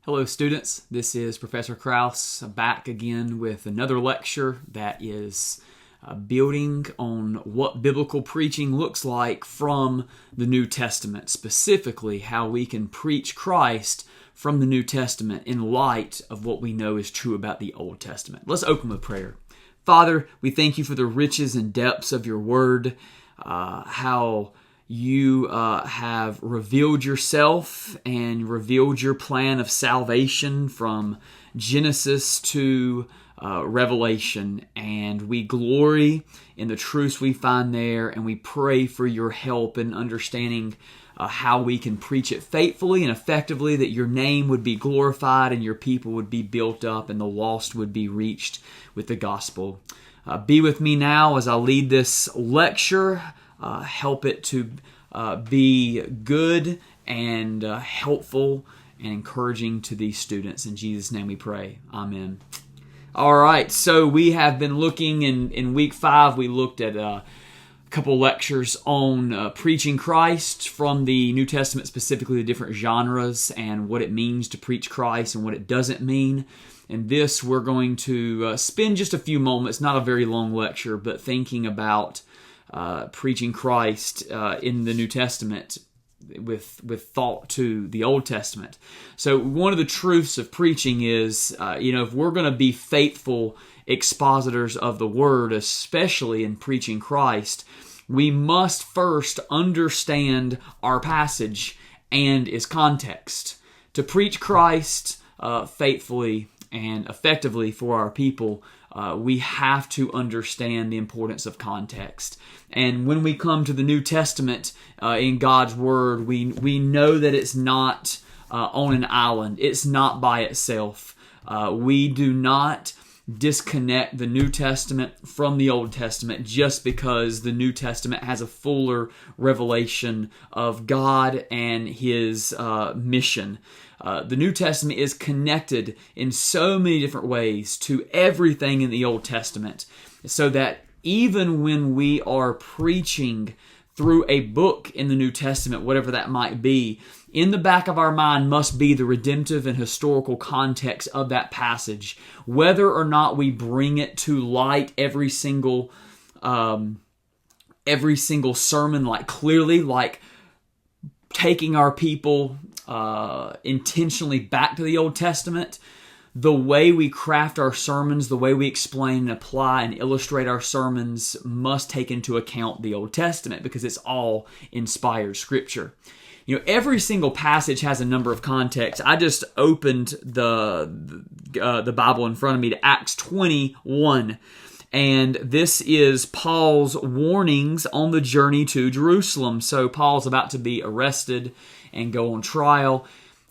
Hello students, this is Professor Krause back again with another lecture that is building on what biblical preaching looks like from the New Testament, specifically how we can preach Christ from the New Testament in light of what we know is true about the Old Testament. Let's open with prayer. Father, we thank you for the riches and depths of your word, how you have revealed yourself and revealed your plan of salvation from Genesis to Revelation. And we glory in the truths we find there, and we pray for your help in understanding how we can preach it faithfully and effectively, that your name would be glorified and your people would be built up and the lost would be reached with the gospel. Be with me now as I lead this lecture. Help it to be good and helpful and encouraging to these students. In Jesus' name we pray. Amen. All right, so we have been looking in week 5. We looked at a couple lectures on preaching Christ from the New Testament, specifically the different genres and what it means to preach Christ and what it doesn't mean. In this, we're going to spend just a few moments, not a very long lecture, but thinking about preaching Christ in the New Testament with thought to the Old Testament. So one of the truths of preaching is, if we're going to be faithful expositors of the Word, especially in preaching Christ, we must first understand our passage and its context. To preach Christ faithfully and effectively for our people, we have to understand the importance of context. And when we come to the New Testament in God's Word, we know that it's not on an island. It's not by itself. We do not disconnect the New Testament from the Old Testament just because the New Testament has a fuller revelation of God and His mission. The New Testament is connected in so many different ways to everything in the Old Testament, so that even when we are preaching through a book in the New Testament, whatever that might be, in the back of our mind must be the redemptive and historical context of that passage. Whether or not we bring it to light every single sermon, like clearly, like taking our people intentionally back to the Old Testament, the way we craft our sermons, the way we explain and apply and illustrate our sermons must take into account the Old Testament, because it's all inspired Scripture. Every single passage has a number of contexts. I just opened the Bible in front of me to Acts 21. And this is Paul's warnings on the journey to Jerusalem. So Paul's about to be arrested and go on trial.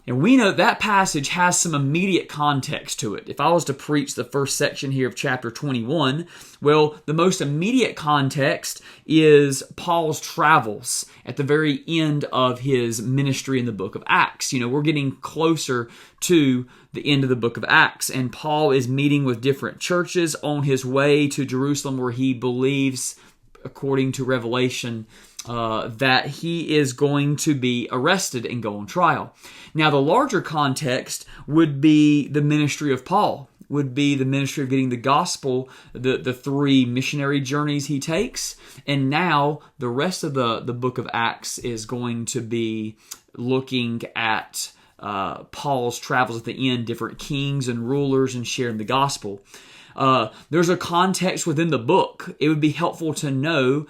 And we know that passage has some immediate context to it. If I was to preach the first section here of chapter 21, well, the most immediate context is Paul's travels at the very end of his ministry in the book of Acts. We're getting closer to the end of the book of Acts, and Paul is meeting with different churches on his way to Jerusalem, where he believes, according to Revelation, that he is going to be arrested and go on trial. Now, the larger context would be the ministry of Paul, would be the ministry of getting the gospel, the 3 missionary journeys he takes. And now the rest of the book of Acts is going to be looking at Paul's travels at the end, different kings and rulers, and sharing the gospel. There's a context within the book. It would be helpful to know,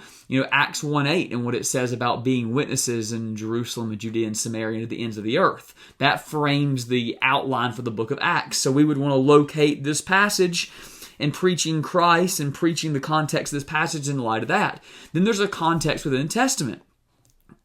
Acts 1:8 and what it says about being witnesses in Jerusalem and Judea and Samaria and to the ends of the earth. That frames the outline for the book of Acts. So we would want to locate this passage and preaching Christ and preaching the context of this passage in light of that. Then there's a context within the Testament.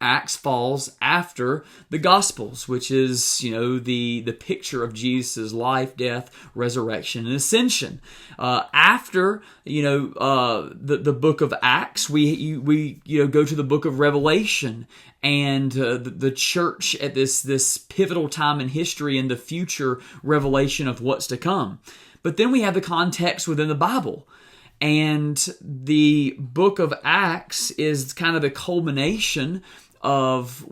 Acts falls after the Gospels, which is, the picture of Jesus' life, death, resurrection, and ascension. After, the book of Acts, we go to the book of Revelation and the church at this pivotal time in history and the future revelation of what's to come. But then we have the context within the Bible. And the book of Acts is kind of the culmination of,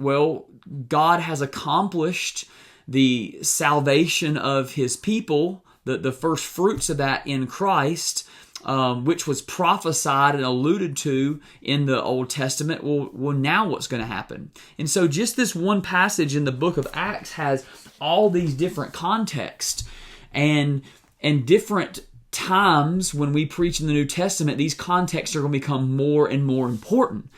God has accomplished the salvation of his people, the first fruits of that in Christ, which was prophesied and alluded to in the Old Testament, well, now what's going to happen? And so just this one passage in the book of Acts has all these different contexts and different times when we preach in the New Testament, these contexts are going to become more and more important.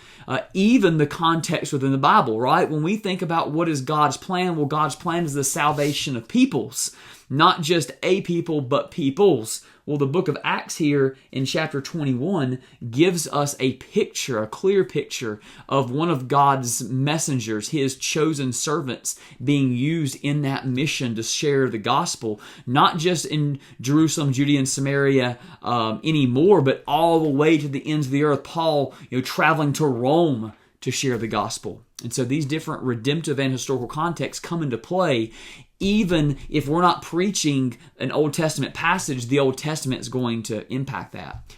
Even the context within the Bible, right? When we think about what is God's plan, well, God's plan is the salvation of peoples, not just a people, but peoples. Well, the book of Acts here in chapter 21 gives us a picture, a clear picture of one of God's messengers, his chosen servants, being used in that mission to share the gospel, not just in Jerusalem, Judea, and Samaria anymore, but all the way to the ends of the earth. Paul, traveling to Rome to share the gospel. And so these different redemptive and historical contexts come into play. Even if we're not preaching an Old Testament passage, the Old Testament is going to impact that.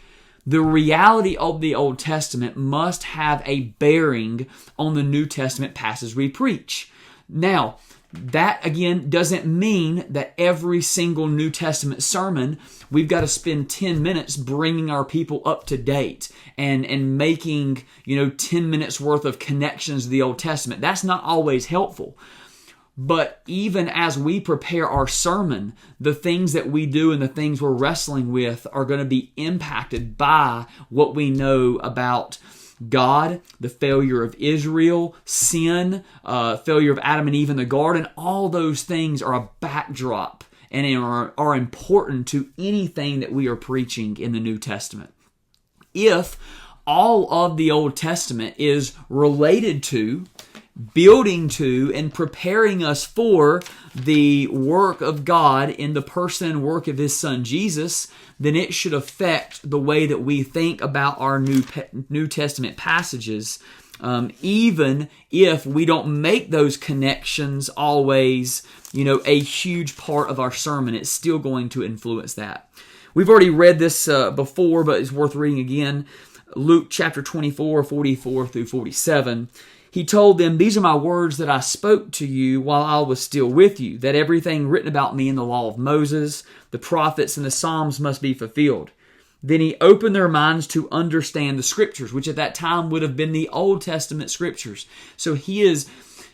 The reality of the Old Testament must have a bearing on the New Testament passage we preach. Now, that again doesn't mean that every single New Testament sermon we've got to spend 10 minutes bringing our people up to date and making 10 minutes worth of connections to the Old Testament. That's not always helpful. But even as we prepare our sermon, the things that we do and the things we're wrestling with are going to be impacted by what we know about God, the failure of Israel, sin, failure of Adam and Eve in the garden. All those things are a backdrop and are important to anything that we are preaching in the New Testament. If all of the Old Testament is related to, building to, and preparing us for the work of God in the person and work of His Son Jesus, then it should affect the way that we think about our New Testament passages, even if we don't make those connections always, a huge part of our sermon. It's still going to influence that. We've already read this before, but it's worth reading again. Luke chapter 24, 44 through 47. He told them, "These are my words that I spoke to you while I was still with you, that everything written about me in the law of Moses, the prophets, and the Psalms must be fulfilled." Then He opened their minds to understand the Scriptures, which at that time would have been the Old Testament Scriptures. So He is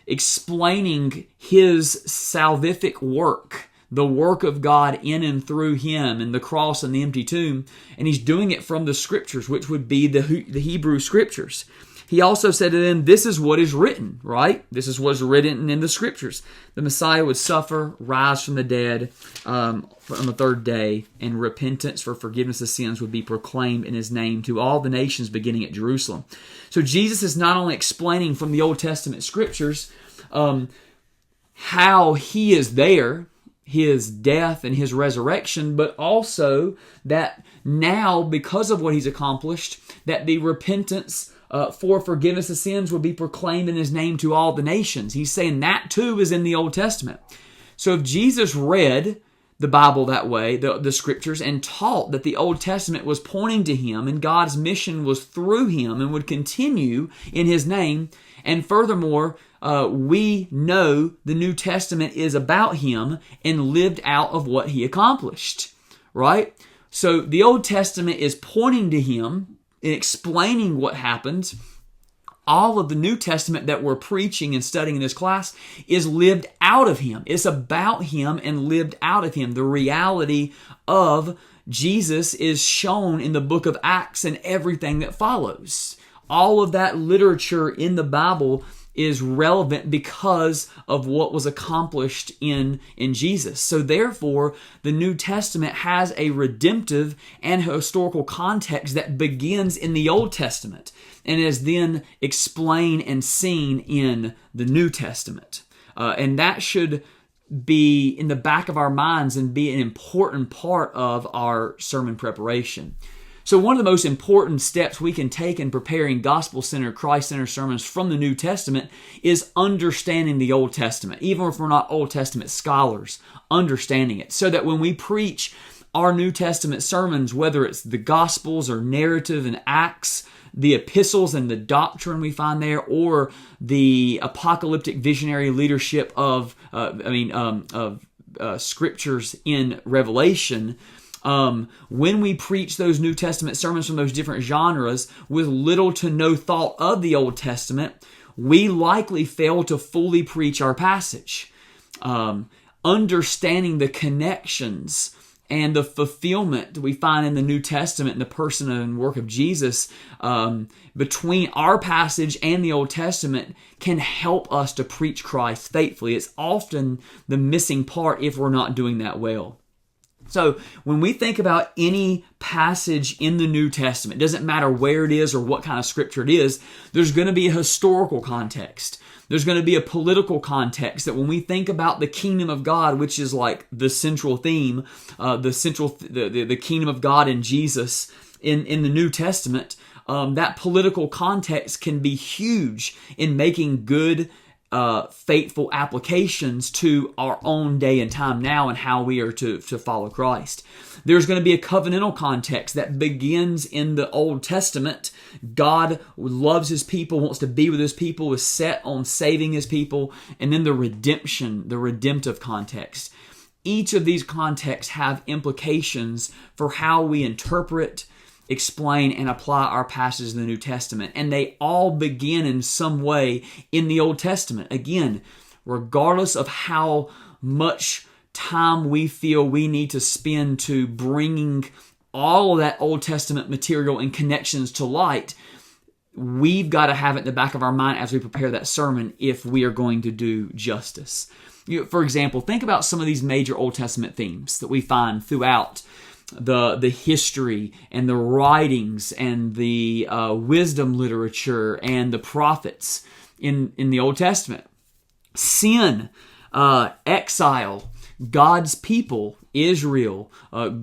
explaining His salvific work, the work of God in and through Him, and the cross and the empty tomb, and He's doing it from the Scriptures, which would be the Hebrew Scriptures. He also said to them, "This is what is written," right? This is what is written in the Scriptures. The Messiah would suffer, rise from the dead on the third day, and repentance for forgiveness of sins would be proclaimed in His name to all the nations beginning at Jerusalem. So Jesus is not only explaining from the Old Testament Scriptures how He is there, His death and His resurrection, but also that now, because of what He's accomplished, that the repentance for forgiveness of sins would be proclaimed in His name to all the nations. He's saying that too is in the Old Testament. So if Jesus read the Bible that way, the Scriptures, and taught that the Old Testament was pointing to Him and God's mission was through Him and would continue in His name, and furthermore, we know the New Testament is about Him and lived out of what He accomplished, right? So the Old Testament is pointing to Him, explaining what happened. All of the New Testament that we're preaching and studying in this class is lived out of Him. It's about Him and lived out of Him. The reality of Jesus is shown in the book of Acts and everything that follows. All of that literature in the Bible is relevant because of what was accomplished in Jesus. So therefore, the New Testament has a redemptive and historical context that begins in the Old Testament and is then explained and seen in the New Testament. And that should be in the back of our minds and be an important part of our sermon preparation. So one of the most important steps we can take in preparing gospel-centered, Christ-centered sermons from the New Testament is understanding the Old Testament, even if we're not Old Testament scholars, understanding it, so that when we preach our New Testament sermons, whether it's the Gospels or narrative and Acts, the epistles and the doctrine we find there, or the apocalyptic visionary leadership of scriptures in Revelation, when we preach those New Testament sermons from those different genres with little to no thought of the Old Testament, we likely fail to fully preach our passage. Understanding the connections and the fulfillment that we find in the New Testament in the person and work of Jesus between our passage and the Old Testament can help us to preach Christ faithfully. It's often the missing part if we're not doing that well. So when we think about any passage in the New Testament, it doesn't matter where it is or what kind of scripture it is, there's going to be a historical context. There's going to be a political context that when we think about the kingdom of God, which is like the central theme, the kingdom of God in Jesus in the New Testament, that political context can be huge in making good, faithful applications to our own day and time now and how we are to follow Christ. There's going to be a covenantal context that begins in the Old Testament. God loves His people, wants to be with His people, is set on saving His people, and then the redemptive context. Each of these contexts have implications for how we interpret, explain, and apply our passages in the New Testament. And they all begin in some way in the Old Testament. Again, regardless of how much time we feel we need to spend to bringing all of that Old Testament material and connections to light, we've got to have it in the back of our mind as we prepare that sermon if we are going to do justice. For example, think about some of these major Old Testament themes that we find throughout the history and the writings and the wisdom literature and the prophets in the Old Testament. Sin, exile, God's people, Israel,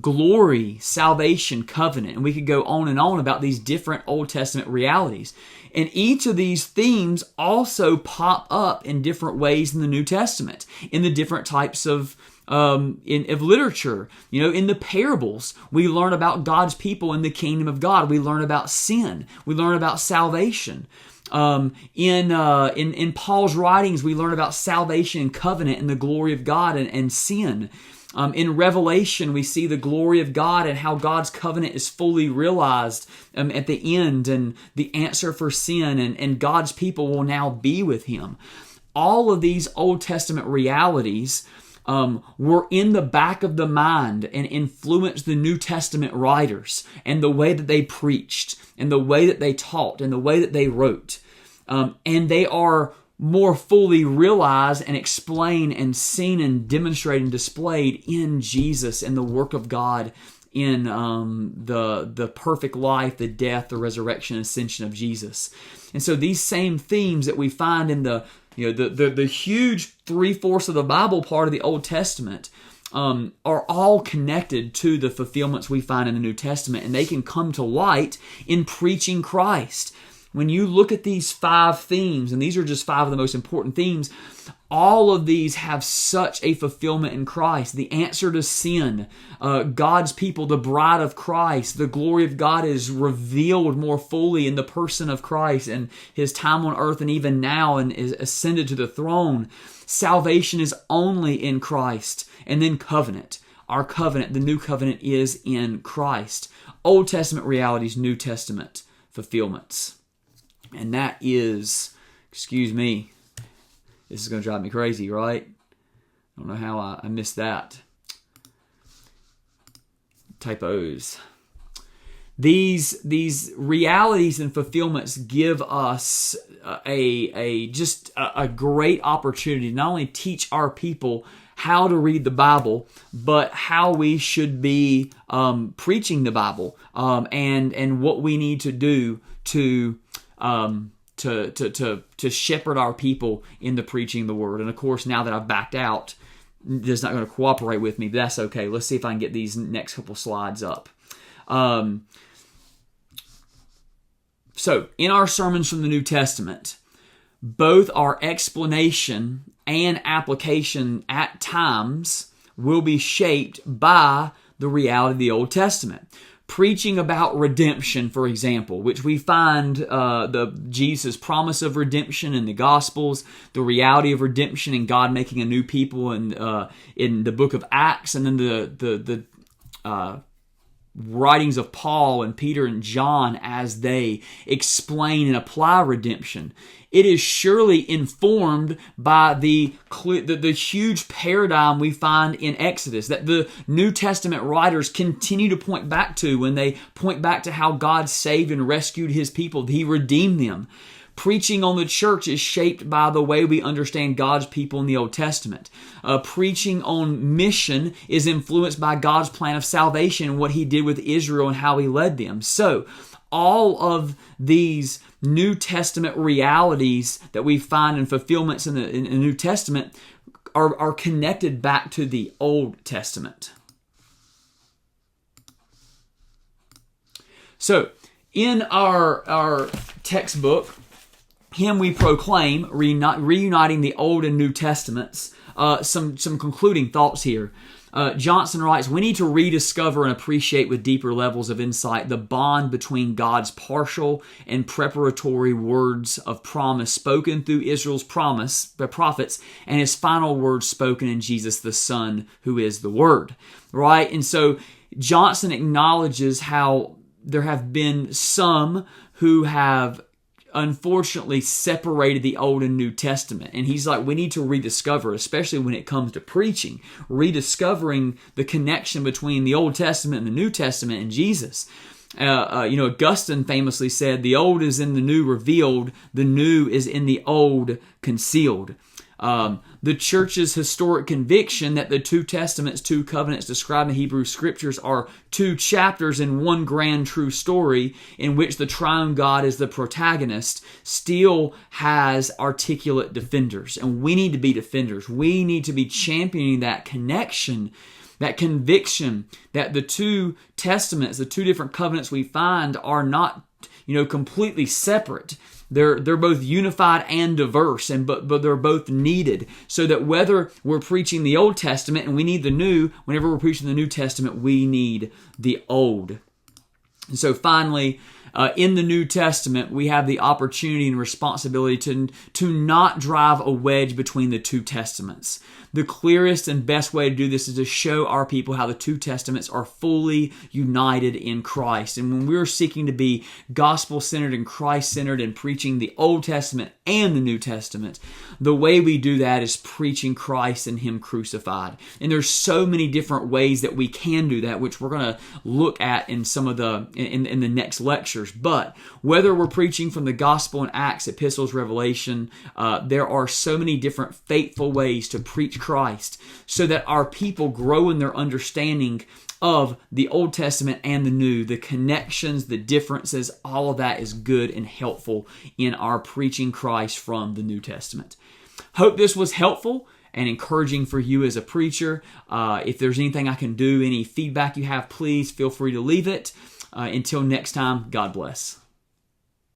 glory, salvation, covenant. And we could go on and on about these different Old Testament realities. And each of these themes also pop up in different ways in the New Testament, in the different types of literature. In the parables, we learn about God's people in the kingdom of God. We learn about sin. We learn about salvation. In Paul's writings, we learn about salvation and covenant and the glory of God and sin. In Revelation, we see the glory of God and how God's covenant is fully realized at the end, and the answer for sin, and God's people will now be with Him. All of these Old Testament realities were in the back of the mind and influenced the New Testament writers and the way that they preached and the way that they taught and the way that they wrote. And they are more fully realized and explained and seen and demonstrated and displayed in Jesus and the work of God in the perfect life, the death, the resurrection, and ascension of Jesus. And so these same themes that we find in the huge 3/4 of the Bible part of the Old Testament are all connected to the fulfillments we find in the New Testament, and they can come to light in preaching Christ. When you look at these 5 themes, and these are just 5 of the most important themes, all of these have such a fulfillment in Christ. The answer to sin, God's people, the bride of Christ, the glory of God is revealed more fully in the person of Christ and His time on earth and even now, and is ascended to the throne. Salvation is only in Christ. And then covenant. Our covenant, the new covenant, is in Christ. Old Testament realities, New Testament fulfillments. And that is, excuse me, this is going to drive me crazy, right? I don't know how I missed that. Typos. These realities and fulfillments give us a great opportunity to not only teach our people how to read the Bible, but how we should be preaching the Bible, and what we need to do to shepherd our people in the preaching of the word. And of course, now that I've backed out, it's not going to cooperate with me, but that's okay. Let's see if I can get these next couple slides up. So, in our sermons from the New Testament, both our explanation and application at times will be shaped by the reality of the Old Testament. Preaching about redemption, for example, which we find Jesus' promise of redemption in the Gospels, the reality of redemption and God making a new people in the book of Acts, and then the writings of Paul and Peter and John as they explain and apply redemption. It is surely informed by the huge paradigm we find in Exodus that the New Testament writers continue to point back to when they point back to how God saved and rescued His people. He redeemed them. Preaching on the church is shaped by the way we understand God's people in the Old Testament. Preaching on mission is influenced by God's plan of salvation and what He did with Israel and how He led them. So, all of these New Testament realities that we find in fulfillments in the New Testament are connected back to the Old Testament. So, in our textbook, Him We Proclaim, reuniting the Old and New Testaments, some concluding thoughts here. Johnson writes, we need to rediscover and appreciate with deeper levels of insight the bond between God's partial and preparatory words of promise spoken through Israel's prophets, and His final words spoken in Jesus the Son, who is the Word. Right? And so Johnson acknowledges how there have been some who have unfortunately separated the Old and New Testament. And he's like, we need to rediscover, especially when it comes to preaching, rediscovering the connection between the Old Testament and the New Testament and Jesus. Augustine famously said, the old is in the new revealed, the new is in the old concealed. The church's historic conviction that the two testaments, two covenants described in the Hebrew Scriptures are two chapters in one grand true story in which the triune God is the protagonist, still has articulate defenders. And we need to be defenders. We need to be championing that connection, that conviction that the two testaments, the two different covenants we find are not, completely separate. They're both unified and diverse, but they're both needed. So that whether we're preaching the Old Testament and we need the New, whenever we're preaching the New Testament, we need the Old. And so finally, in the New Testament, we have the opportunity and responsibility to not drive a wedge between the two testaments. The clearest and best way to do this is to show our people how the two testaments are fully united in Christ. And when we're seeking to be gospel-centered and Christ-centered and preaching the Old Testament and the New Testament, the way we do that is preaching Christ and Him crucified. And there's so many different ways that we can do that, which we're going to look at in some of in the next lectures. But whether we're preaching from the Gospel and Acts, Epistles, Revelation, there are so many different faithful ways to preach Christ so that our people grow in their understanding of the Old Testament and the New, the connections, the differences, all of that is good and helpful in our preaching Christ from the New Testament. Hope this was helpful and encouraging for you as a preacher. If there's anything I can do, any feedback you have, please feel free to leave it. Until next time, God bless.